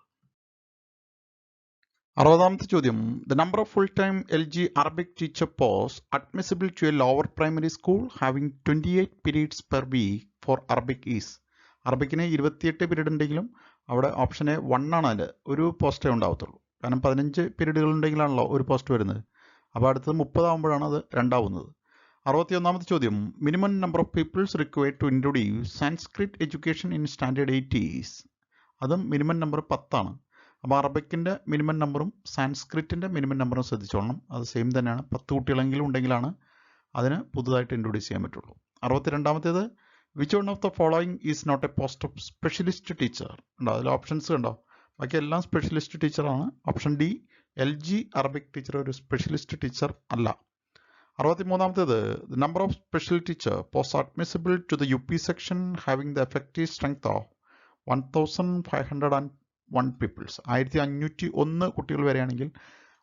60ാമത്തെ ചോദ്യം the number of full time LG Arabic teacher post admissible to a lower primary school having 28 periods per week for Arabic is. അറബിക്കിന് 28 പീരീഡ് ഉണ്ടെങ്കിലും അവിടെ ഓപ്ഷൻ എ 1 ആണ്. അതിൽ ഒരു പോസ്റ്റേ ഉണ്ടാവത്തുള്ളൂ. കാരണം 15 പീരീഡുകൾ ഉണ്ടെങ്കിലാണല്ലോ ഒരു പോസ്റ്റ് വരുന്നത്. അപ്പോൾ അടുത്തത് 30 ആകുമ്പോഴാണ് അത് 2 ആവുന്നത്. 61ാമത്തെ ചോദ്യം minimum number of peoples required to introduce Sanskrit education in standard 80s. അതും മിനിമം നമ്പർ 10 ആണ്. അപ്പോൾ അറബിക്കിൻ്റെ മിനിമം നമ്പറും സാൻസ്ക്രിറ്റിൻ്റെ മിനിമം നമ്പറും ശ്രദ്ധിച്ചോളണം. അത് സെയിം തന്നെയാണ്. 10 കുട്ടികളെങ്കിലും ഉണ്ടെങ്കിലാണ് അതിന് പുതുതായിട്ട് ഇൻട്രൊഡ്യൂസ് ചെയ്യാൻ പറ്റുള്ളൂ. 62ാമത്തേത് which one of the following is not a post of specialist teacher. ഉണ്ടോ അതിൽ ഓപ്ഷൻസ് കണ്ടോ? ബാക്കി എല്ലാം സ്പെഷ്യലിസ്റ്റ് ടീച്ചറാണ്. Option D LG Arabic teacher ഒരു സ്പെഷ്യലിസ്റ്റ് ടീച്ചർ അല്ല. 63ാമത്തേത് the number of special teacher post admissible to the UP section having the effective strength of 1501 pupils. 1501 കുട്ടികൾ വരെയാണെങ്കിൽ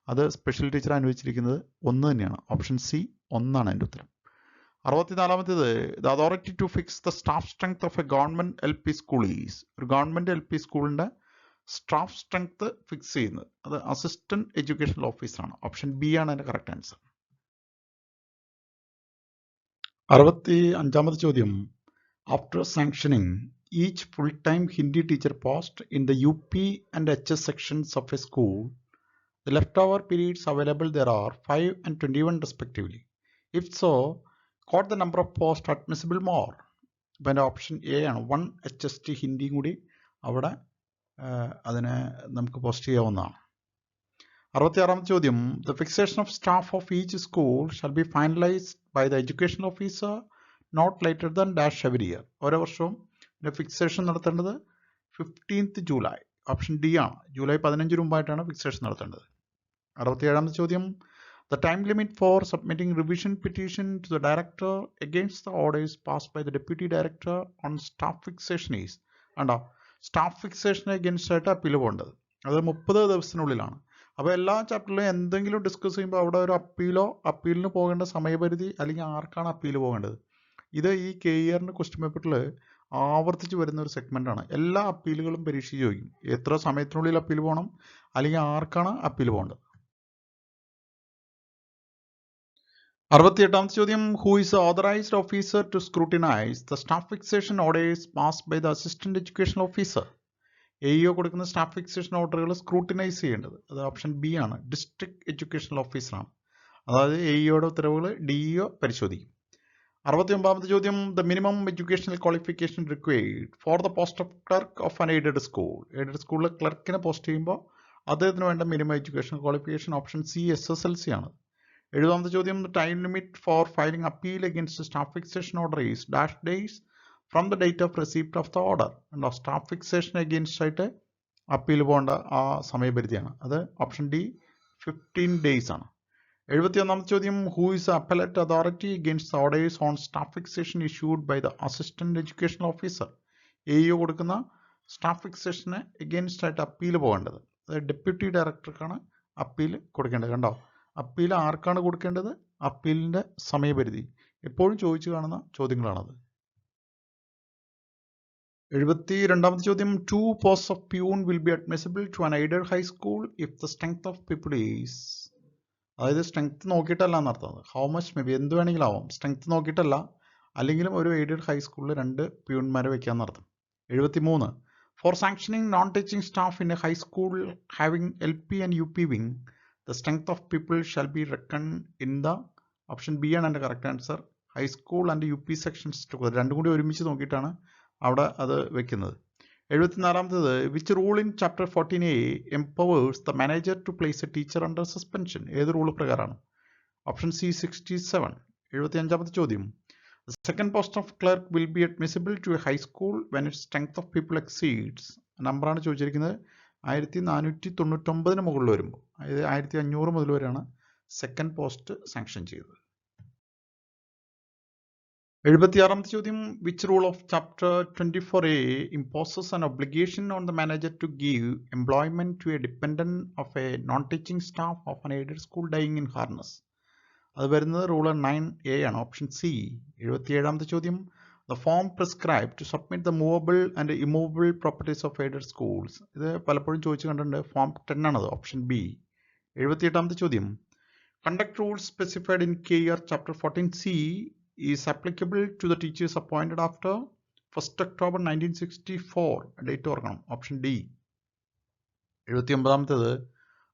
അത് സ്പെഷ്യൽ ടീച്ചർ അനുവദിച്ചിരിക്കുന്നത് 1 തന്നെയാണ്. ഓപ്ഷൻ സി 1 ആണ് എൻ്റെ ഉത്തരം. 64ാമത്തേത് the authority to fix the staff strength of a government LP school is. ഒരു government LP സ്കൂളിൻ്റെ സ്റ്റാഫ് സ്ട്രെങ്ത് ഫിക്സ് ചെയ്യുന്നത് അത് അസിസ്റ്റന്റ് എഡ്യൂക്കേഷണൽ ഓഫീസറാണ്. ഓപ്ഷൻ ബി ആണ് അതിൻ്റെ കറക്റ്റ് ആൻസർ. 65ാമത്തെ ചോദ്യം after sanctioning each full time Hindi teacher post in the UP and HS sections of a school the left over periods available there are 5 and 21 respectively. If so quote the number of post admissible more. ഇപ്പം എൻ്റെ option A ആണ്. 1 HST ഹിന്ദിയും കൂടി അവിടെ അതിനെ നമുക്ക് post ചെയ്യാവുന്നതാണ്. 66ാമത്തെ ചോദ്യം the fixation of staff of each school shall be finalised by the education officer not later than dash every year. ഓരോ വർഷവും ഇതിൻ്റെ ഫിക്സേഷൻ നടത്തേണ്ടത് 15th ജൂലൈ. ഓപ്ഷൻ ഡി ആണ്. ജൂലൈ 15 മുമ്പായിട്ടാണ് ഫിക്സേഷൻ നടത്തേണ്ടത്. 67ാമത്തെ ചോദ്യം the time limit for submitting revision petition to the director against the orders passed by the deputy director on staff fixation is. കണ്ടോ സ്റ്റാഫ് ഫിക്സേഷന് അഗെയിൻസ്റ്റ് ആയിട്ട് appeal പോകേണ്ടത് അത് 30 ദിവസത്തിനുള്ളിലാണ്. അപ്പോൾ എല്ലാ ചാപ്റ്ററിലും എന്തെങ്കിലും ഡിസ്കസ് ചെയ്യുമ്പോൾ അവിടെ ഒരു അപ്പീലിന് പോകേണ്ട സമയപരിധി അല്ലെങ്കിൽ ആർക്കാണ് അപ്പീൽ പോകേണ്ടത്. ഇത് ഈ KER ക്വസ്റ്റ്യൻ പേപ്പറിൽ ആവർത്തിച്ച് വരുന്ന ഒരു സെഗ്മെൻ്റാണ്. എല്ലാ അപ്പീലുകളും പരീക്ഷ ചോദിക്കും. എത്ര സമയത്തിനുള്ളിൽ അപ്പീൽ പോകണം അല്ലെങ്കിൽ ആർക്കാണ് അപ്പീൽ പോകേണ്ടത്. 68ാമത്തെ ചോദ്യം who is authorised officer to scrutinise the staff fixation orders passed by the assistant education officer. AEO കൊടുക്കുന്ന സ്റ്റാഫ് ഫിക്സേഷൻ ഓർഡറുകൾ സ്ക്രൂട്ടിനൈസ് ചെയ്യേണ്ടത് അത് ഓപ്ഷൻ ബി ആണ്. ഡിസ്ട്രിക്ട് എഡ്യൂക്കേഷണൽ ഓഫീസറാണ്. അതായത് AEOയുടെ ഉത്തരവുകൾ DEO പരിശോധിക്കും. 69ാമത്തെ ചോദ്യം the minimum educational qualification required for the post of clerk of an aided school. Aided സ്കൂളിൽ ക്ലർക്കിനെ പോസ്റ്റ് ചെയ്യുമ്പോൾ അദ്ദേഹത്തിന് വേണ്ട minimum educational qualification option C SSLC ആണ്. 70ാമത്തെ ചോദ്യം time limit for filing appeal against staff fixation order is dash days from the date of receipt of the order. ഉണ്ടോ staff fixation against ആയിട്ട് appeal പോകേണ്ട ആ സമയപരിധിയാണ് അത് ഓപ്ഷൻ ഡി 15 days ആണ്. 71ാമത്തെ ചോദ്യം who is appellate authority against orders on staff fixation issued by the assistant educational officer. AEO കൊടുക്കുന്ന staff ഫിക്സേഷന് എഗെയിൻസ്റ്റ് ആയിട്ട് അപ്പീൽ പോകേണ്ടത് അതായത് ഡെപ്യൂട്ടി ഡയറക്ടർക്കാണ് അപ്പീൽ കൊടുക്കേണ്ടത്. കണ്ടോ അപ്പീൽ ആർക്കാണ് കൊടുക്കേണ്ടത്? അപ്പീലിൻ്റെ സമയപരിധി എപ്പോഴും ചോദിച്ചു കാണുന്ന ചോദ്യങ്ങളാണത്. 72ാമത്തെ ചോദ്യം 2 posts of peon will be admissible to an aided high school if the strength of people is. അതായത് സ്ട്രെങ്ത് നോക്കിയിട്ടല്ല എന്നർത്ഥം. ഹൗ മച്ച് മേ ബി എന്ത് വേണമെങ്കിലും ആവാം. സ്ട്രെങ്ത് നോക്കിയിട്ടല്ല അല്ലെങ്കിലും ഒരു എയ്ഡഡ് ഹൈസ്കൂളിൽ 2 പ്യൂൺമാരെ വയ്ക്കാമെന്നർത്ഥം. 73 for sanctioning non teaching staff in a high school having LP and UP wing the strength of people shall be reckoned in the option B ആണ് എൻ്റെ correct answer. High school and UP sections രണ്ടും കൂടി ഒരുമിച്ച് നോക്കിയിട്ടാണ് അവിടെ അത് വെക്കുന്നത്. 74ാമത്തേത് which rule in chapter 14A empowers the manager to place a teacher under suspension. ഏത് റൂൾ പ്രകാരമാണ്? Option C 67. 75ാമത്തെ ചോദ്യം second post of clerk will be admissible to a high school when it strength of pupil exceeds. നമ്പറാണ് ചോദിച്ചിരിക്കുന്നത് 1499 മുകളിൽ വരുമ്പോൾ അതായത് 1500 മുതൽ വരെയാണ് സെക്കൻഡ് പോസ്റ്റ് സാങ്ഷൻ ചെയ്തത്. 76ാമത്തെ ചോദ്യം, which rule of chapter 24A imposes an obligation on the manager to give employment to a dependent of a non-teaching staff of an aided school dying in harness? അത് വരുന്നത് rule 9A ആണ്, option C. 77ാമത്തെ ചോദ്യം, the form prescribed to submit the movable and immovable properties of aided schools. ഇത് പലപ്പോഴും ചോദിച്ചു കണ്ടിട്ടുണ്ട്. Form 10 ആണത്, option B. 78ാമത്തെ ചോദ്യം, conduct rules specified in KER chapter 14C is applicable to the teachers appointed after 1st October 1964. Date ഓർക്കണം, option D. 79ാമത്തേത്,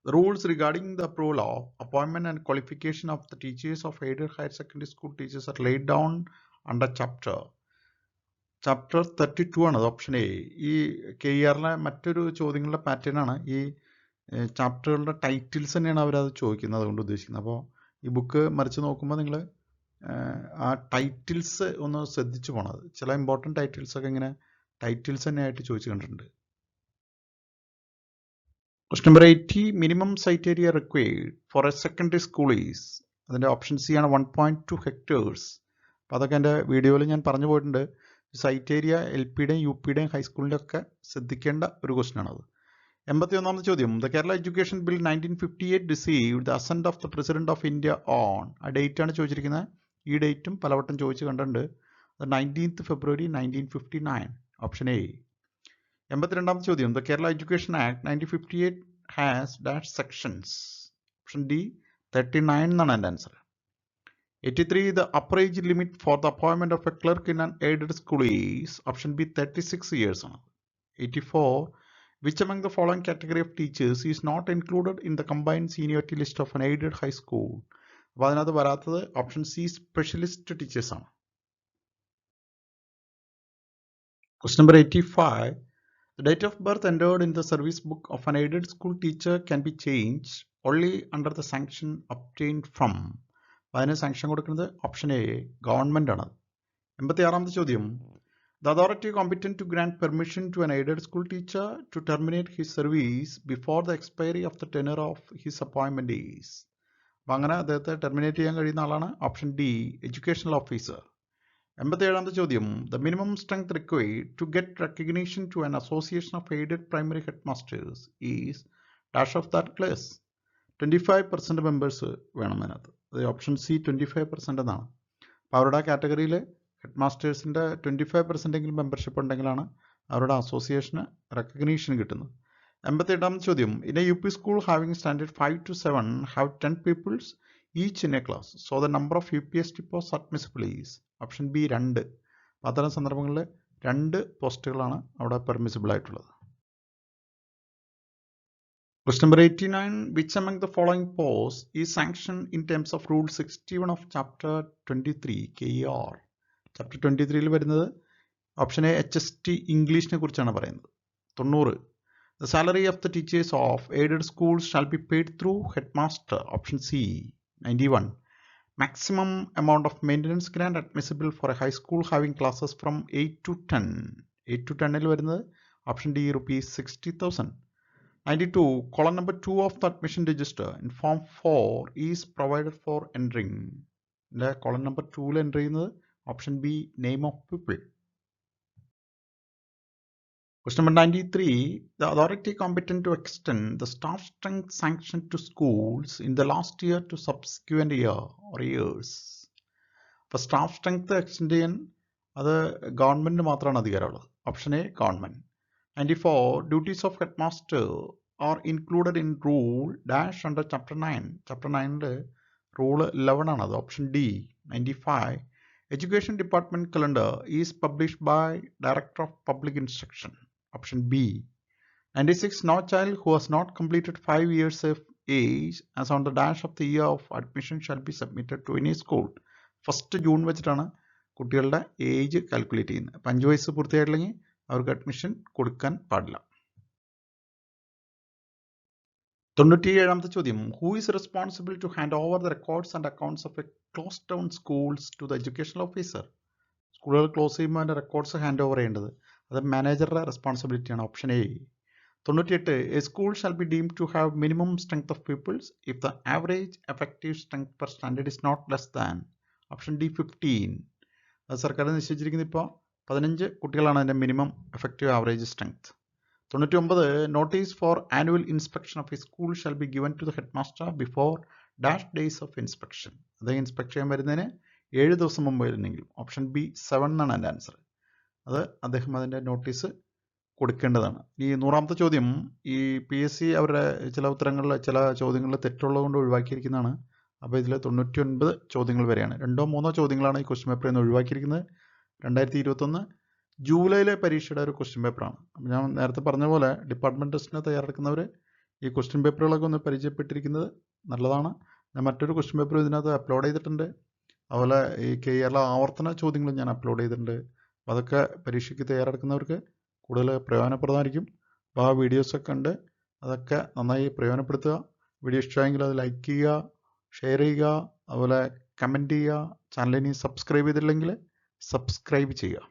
the rules regarding the approval of appointment and qualification of the teachers of aided higher secondary school teachers are laid down under chapter 32 ആണ്, option A. ഈ KERലെ മറ്റൊരു ചോദ്യങ്ങളുടെ pattern ആണ്. ഈ ചാപ്റ്ററുകളുടെ titles തന്നെയാണ് അവരത് ചോദിക്കുന്നത്, അതുകൊണ്ട് ഉദ്ദേശിക്കുന്നത്. അപ്പോൾ ഈ ബുക്ക് മറിച്ച് നോക്കുമ്പോൾ നിങ്ങൾ ആ ടൈറ്റിൽസ് ഒന്ന് ശ്രദ്ധിച്ചു പോണത്. ചില ഇമ്പോർട്ടൻറ്റ് ടൈറ്റിൽസ് ഒക്കെ ഇങ്ങനെ ടൈറ്റിൽസ് തന്നെയായിട്ട് ചോദിച്ചു കണ്ടിട്ടുണ്ട്. Question number 80, minimum site area required for a secondary school is, അതിൻ്റെ ഓപ്ഷൻ സി ആണ് 1.2 ഹെക്ടേഴ്സ്. അപ്പോൾ അതൊക്കെ എൻ്റെ വീഡിയോയിൽ ഞാൻ പറഞ്ഞു പോയിട്ടുണ്ട്. സൈറ്റ് ഏരിയ LPയുടെയും UPയുടെയും ഹൈസ്കൂളിൻ്റെ ഒക്കെ ശ്രദ്ധിക്കേണ്ട ഒരു ക്വസ്റ്റ്യൻ ആണത്. 81ാമത്തെ ചോദ്യം, the Kerala education bill 1958 received the assent of the President of India on, ആ ഡേറ്റ് ആണ് ചോദിച്ചിരിക്കുന്നത്. ഈ ഡേറ്റും പലവട്ടം ചോദിച്ചു കണ്ടിട്ടുണ്ട്. 19th February 1959, option A. 82ാമത്തെ ചോദ്യം, the Kerala education act 1958 has dash sections, option D 39 എന്നാണ് എൻ്റെ answer. 83, the upper age limit for the appointment of a clerk in an aided school is, option B 36 years ആണ്. 84, which among the following category of teachers is not included in the combined seniority list of an aided high school? അപ്പോൾ അതിനകത്ത് വരാത്തത് option C specialist teachers ആണ്. Question number 85, the date of birth entered in the service book of an aided school teacher can be changed only under the sanction obtained from. അതിന് sanction കൊടുക്കുന്നത് option A government ആണ്. 86ാമത്തെ ചോദ്യം, the authority competent to grant permission to an aided school teacher to terminate his service before the expiry of the tenure of his appointment is. അപ്പം അങ്ങനെ അദ്ദേഹത്തെ terminate ചെയ്യാൻ കഴിയുന്ന ആളാണ് ഓപ്ഷൻ ഡി എഡ്യൂക്കേഷണൽ ഓഫീസർ. 87ാമത്തെ ചോദ്യം, the minimum strength required to get recognition to an association of aided primary headmasters is dash of that class. 25% members വേണം അതിനകത്ത്. അത് ഓപ്ഷൻ സി 25% എന്നാണ്. അപ്പോൾ അവരുടെ കാറ്റഗറിയിൽ ഹെഡ് മാസ്റ്റേഴ്സിൻ്റെ 25% മെമ്പർഷിപ്പ് ഉണ്ടെങ്കിലാണ് അവരുടെ അസോസിയേഷന് റെക്കഗ്നീഷൻ കിട്ടുന്നത്. 88ാമത്തെ ചോദ്യം, in a UP school having standard 5 to 7 have 10 peoples each in a class, so the number of UPST post admissible is, option B 2. അത്തരം സന്ദർഭങ്ങളിൽ 2 പോസ്റ്റുകളാണ് അവിടെ പെർമിസിബിൾ ആയിട്ടുള്ളത്. Question number 89, which among the following posts is sanctioned in terms of Rule 61 of Chapter 23 KER? Chapter 23ൽ വരുന്നത് option A HST ഇംഗ്ലീഷിനെ കുറിച്ചാണ് പറയുന്നത്. 90, the salary of the teachers of aided schools shall be paid through Headmaster, option C. 91, maximum amount of maintenance grant admissible for a high school having classes from 8 to 10. 8 to 10ൽ വരുന്നത് option D ₹60,000. 92, column number 2 of the admission register in form 4 is provided for entering. The column number 2 enter ചെയ്യുന്നത് option B name of pupil. Question number 93, the authority competent to extend the staff strength sanctioned to schools in the last year to subsequent year or years. അപ്പോൾ staff strength extend ചെയ്യാൻ അത് ഗവൺമെൻറ്റിന് മാത്രമാണ് അധികാരമുള്ളത്. Option A government. 94, duties of headmaster are included in rule dash under chapter 9. Chapter 9ൽ rule 11 ആണ്, അത് option D. 95, education department calendar is published by director of public instruction, option B. 96, no child who has not completed 5 years of age as on the dash of the year of admission shall be submitted to any school. 1st June വെച്ചിട്ടാണ് കുട്ടികളുടെ age calculate ചെയ്യുന്നത്. അപ്പം 5 വയസ്സ് പൂർത്തിയായിട്ടില്ലെങ്കിൽ അവർക്ക് admission കൊടുക്കാൻ പാടില്ല. 97ാമത്തെ ചോദ്യം, who is responsible to hand over the records and accounts of a close down schools to the educational officer? സ്കൂളുകൾ ക്ലോസ് ചെയ്യുമ്പോൾ അതിൻ്റെ റെക്കോർഡ്സ് ഹാൻഡ് ഓവർ ചെയ്യേണ്ടത് അത് മാനേജറുടെ റെസ്പോൺസിബിലിറ്റിയാണ്, option A. 98, a school shall be deemed to have minimum strength of pupils if the average effective strength per standard is not less than. Option D 15. അത് സർക്കാർ നിശ്ചയിച്ചിരിക്കുന്നത് ഇപ്പോൾ 15 കുട്ടികളാണ് അതിൻ്റെ minimum effective average strength. 99, notice for annual inspection of a school shall be given to the headmaster before dash days of inspection. അത് inspect ചെയ്യാൻ വരുന്നതിന് 7 ദിവസം മുമ്പ് വരുന്നെങ്കിൽ. ഓപ്ഷൻ ബി 7 എന്നാണ് എൻ്റെ ആൻസർ. അത് അദ്ദേഹം അതിൻ്റെ നോട്ടീസ് കൊടുക്കേണ്ടതാണ്. ഈ 100ാമത്തെ ചോദ്യം ഈ PSC അവരുടെ ചില ഉത്തരങ്ങളിൽ ചില ചോദ്യങ്ങളിൽ തെറ്റുള്ളത് കൊണ്ട് ഒഴിവാക്കിയിരിക്കുന്നതാണ്. അപ്പോൾ ഇതിൽ 99 ചോദ്യങ്ങൾ വരെയാണ്. 2 or 3 ചോദ്യങ്ങളാണ് ഈ ക്വസ്റ്റ്യൻ പേപ്പറിൽ നിന്ന് ഒഴിവാക്കിയിരിക്കുന്നത്. 2021 ജൂലൈയിലെ പരീക്ഷയുടെ ഒരു ക്വസ്റ്റ്യൻ പേപ്പറാണ്. അപ്പോൾ ഞാൻ നേരത്തെ പറഞ്ഞ പോലെ ഡിപ്പാർട്ട്മെൻറ്റ് ടെസ്റ്റിന് തയ്യാറെടുക്കുന്നവർ ഈ ക്വസ്റ്റ്യൻ പേപ്പറുകളൊക്കെ ഒന്ന് പരിചയപ്പെട്ടിരിക്കുന്നത് നല്ലതാണ്. ഞാൻ മറ്റൊരു ക്വസ്റ്റ്യൻ പേപ്പർ ഇതിനകത്ത് അപ്ലോഡ് ചെയ്തിട്ടുണ്ട്. അതുപോലെ ഈ കേരള ആവർത്തന ചോദ്യങ്ങളും ഞാൻ അപ്ലോഡ് ചെയ്തിട്ടുണ്ട്. അപ്പോൾ അതൊക്കെ പരീക്ഷയ്ക്ക് തയ്യാറെടുക്കുന്നവർക്ക് കൂടുതൽ പ്രയോജനപ്രദമായിരിക്കും. അപ്പോൾ ആ വീഡിയോസൊക്കെ കണ്ട് അതൊക്കെ നന്നായി പ്രയോജനപ്പെടുത്തുക. വീഡിയോ ഇഷ്ടമായെങ്കിൽ അത് ലൈക്ക് ചെയ്യുക, ഷെയർ ചെയ്യുക, അതുപോലെ കമൻറ്റ് ചെയ്യുക. ചാനലിനി സബ്സ്ക്രൈബ് ചെയ്തിട്ടില്ലെങ്കിൽ സബ്സ്ക്രൈബ് ചെയ്യുക.